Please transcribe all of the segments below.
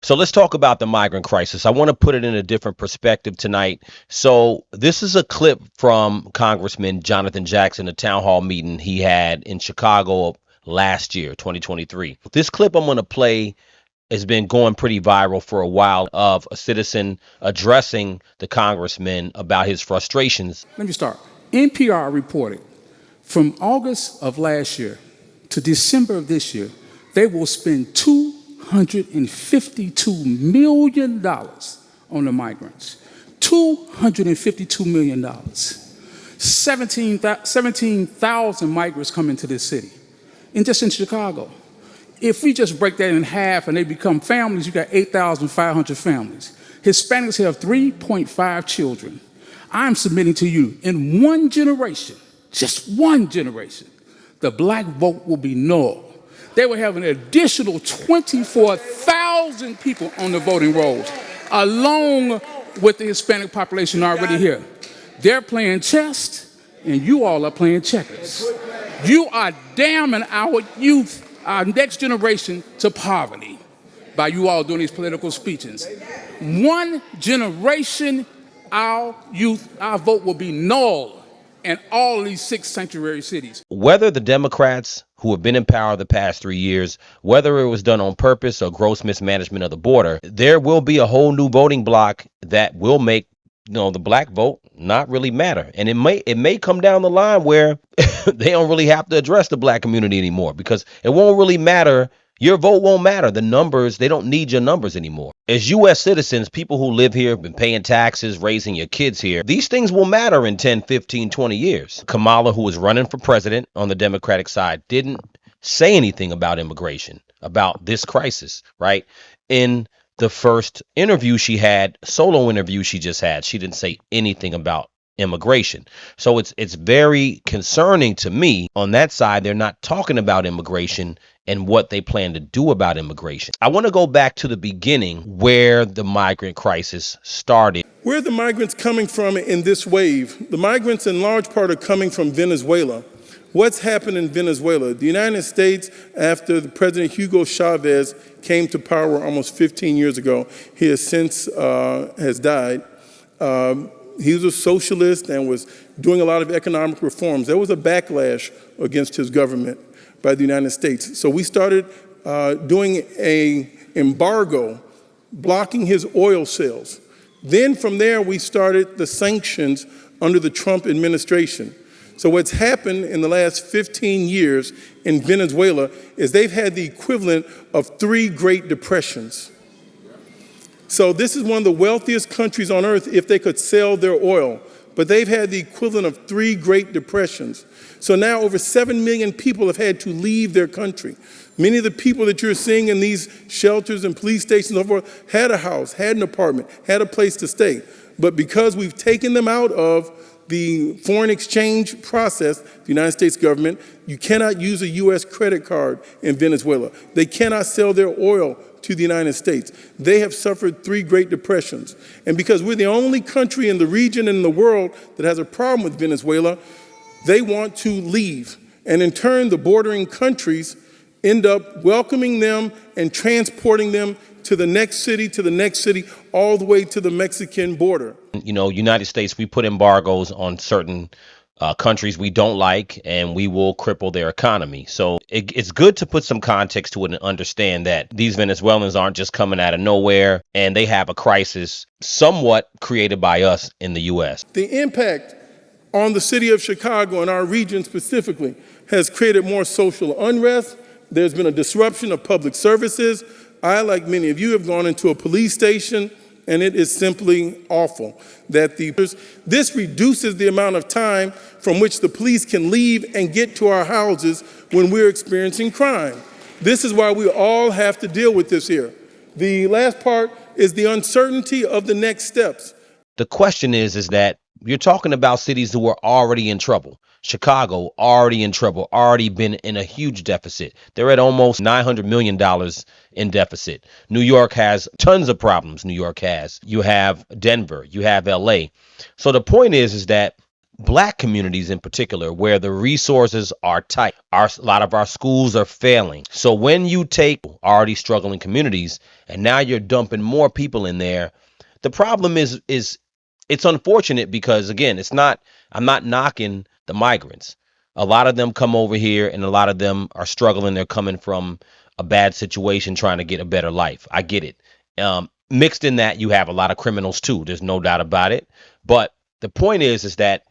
So let's talk about the migrant crisis. I want to put it in a different perspective tonight. So this is a clip from Congressman Jonathan Jackson, a town hall meeting he had in Chicago last year, 2023. This clip I'm going to play has been going pretty viral for a while, of a citizen addressing the congressman about his frustrations. Let me start. NPR reported from August of last year to December of this year, they will spend $252 million on the migrants. $252 million. 17,000 migrants come into this city. And just in Chicago. If we just break that in half and they become families, you got 8,500 families. Hispanics have 3.5 children. I'm submitting to you, in one generation, just one generation, the black vote will be null. They will have an additional 24,000 people on the voting rolls, along with the Hispanic population already here. They're playing chess, and you all are playing checkers. You are damning our youth, our next generation, to poverty by you all doing these political speeches. One generation, our youth, our vote will be null in all of these 6 sanctuary cities. Whether the Democrats who have been in power the past 3 years, whether it was done on purpose or gross mismanagement of the border, there will be a whole new voting bloc that will make the black vote not really matter. And it may come down the line where they don't really have to address the black community anymore, because it won't really matter. Your vote won't matter. The numbers, they don't need your numbers anymore. As U.S. citizens, people who live here, been paying taxes, raising your kids here, these things will matter in 10, 15, 20 years. Kamala, who was running for president on the Democratic side, didn't say anything about immigration, about this crisis, right? In the first interview she had, solo interview she just had, she didn't say anything about immigration. So it's very concerning to me on that side. They're not talking about immigration and what they plan to do about immigration. I want to go back to the beginning where the migrant crisis started. Where are the migrants coming from in this wave? The migrants in large part are coming from Venezuela. What's happened in Venezuela? The United States, after the President Hugo Chavez came to power almost 15 years ago, he has since has died. He was a socialist and was doing a lot of economic reforms. There was a backlash against his government by the United States. So we started doing an embargo, blocking his oil sales. Then from there, we started the sanctions under the Trump administration. So what's happened in the last 15 years in Venezuela is they've had the equivalent of 3 Great Depressions. So this is one of the wealthiest countries on earth if they could sell their oil. But they've had the equivalent of 3 Great Depressions. So now over 7 million people have had to leave their country. Many of the people that you're seeing in these shelters and police stations and so forth had a house, had an apartment, had a place to stay. But because we've taken them out of the foreign exchange process, the United States government, you cannot use a U.S. credit card in Venezuela. They cannot sell their oil to the United States. They have suffered 3 Great Depressions. And because we're the only country in the region and in the world that has a problem with Venezuela, they want to leave. And in turn, the bordering countries end up welcoming them and transporting them to the next city, all the way to the Mexican border. United States, we put embargoes on certain countries we don't like, and we will cripple their economy. So it's good to put some context to it and understand that these Venezuelans aren't just coming out of nowhere, and they have a crisis somewhat created by us in the U.S. The impact on the city of Chicago and our region specifically has created more social unrest. There's been a disruption of public services. I, like many of you, have gone into a police station, and it is simply awful that this reduces the amount of time from which the police can leave and get to our houses when we're experiencing crime. This is why we all have to deal with this here. The last part is the uncertainty of the next steps. The question is that you're talking about cities who are already in trouble. Chicago, already in trouble, already been in a huge deficit. They're at almost $900 million in deficit. New York has tons of problems. New York has. You have Denver, you have LA. So the point is that black communities in particular, where the resources are tight. A lot of our schools are failing. So when you take already struggling communities and now you're dumping more people in there, the problem is it's unfortunate because, again, I'm not knocking the migrants. A lot of them come over here and a lot of them are struggling. They're coming from a bad situation trying to get a better life. I get it. Mixed in that, you have a lot of criminals too. There's no doubt about it. But the point is that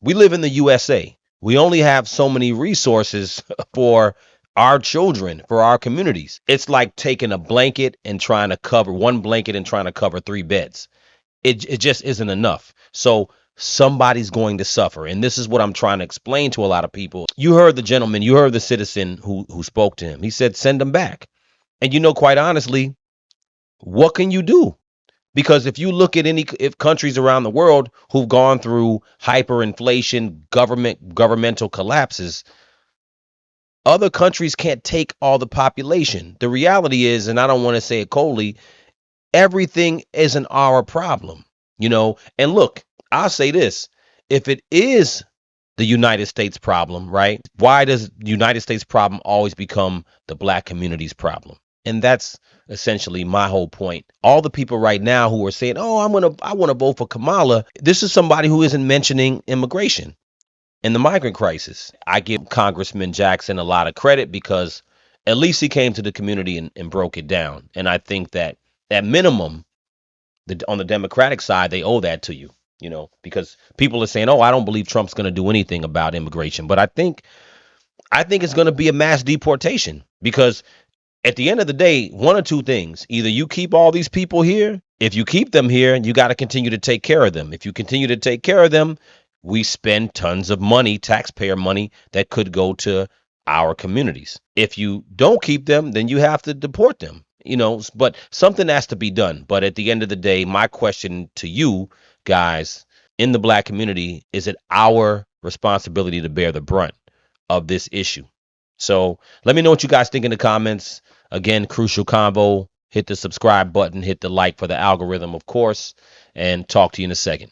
we live in the USA. We only have so many resources for our children, for our communities. It's like taking a blanket and trying to cover one blanket and trying to cover three beds. It just isn't enough. So somebody's going to suffer. And this is what I'm trying to explain to a lot of people. You heard the gentleman, you heard the citizen who spoke to him. He said, send them back. And quite honestly, what can you do? Because if you look at if countries around the world who've gone through hyperinflation, governmental collapses, other countries can't take all the population. The reality is, and I don't want to say it coldly, everything isn't our problem, And look, I'll say this. If it is the United States problem, right? Why does the United States problem always become the black community's problem? And that's essentially my whole point. All the people right now who are saying, "Oh, I want to vote for Kamala," this is somebody who isn't mentioning immigration and the migrant crisis. I give Congressman Jackson a lot of credit because at least he came to the community and broke it down. And I think that at minimum, on the Democratic side, they owe that to you, because people are saying, "Oh, I don't believe Trump's going to do anything about immigration." But I think it's going to be a mass deportation because at the end of the day, one of two things. Either you keep all these people here. If you keep them here, you got to continue to take care of them. If you continue to take care of them, we spend tons of money, taxpayer money, that could go to our communities. If you don't keep them, then you have to deport them. But something has to be done. But at the end of the day, my question to you guys in the black community, is it our responsibility to bear the brunt of this issue? So let me know what you guys think in the comments. Again, Crucial Convo, hit the subscribe button, hit the like for the algorithm, of course, and talk to you in a second.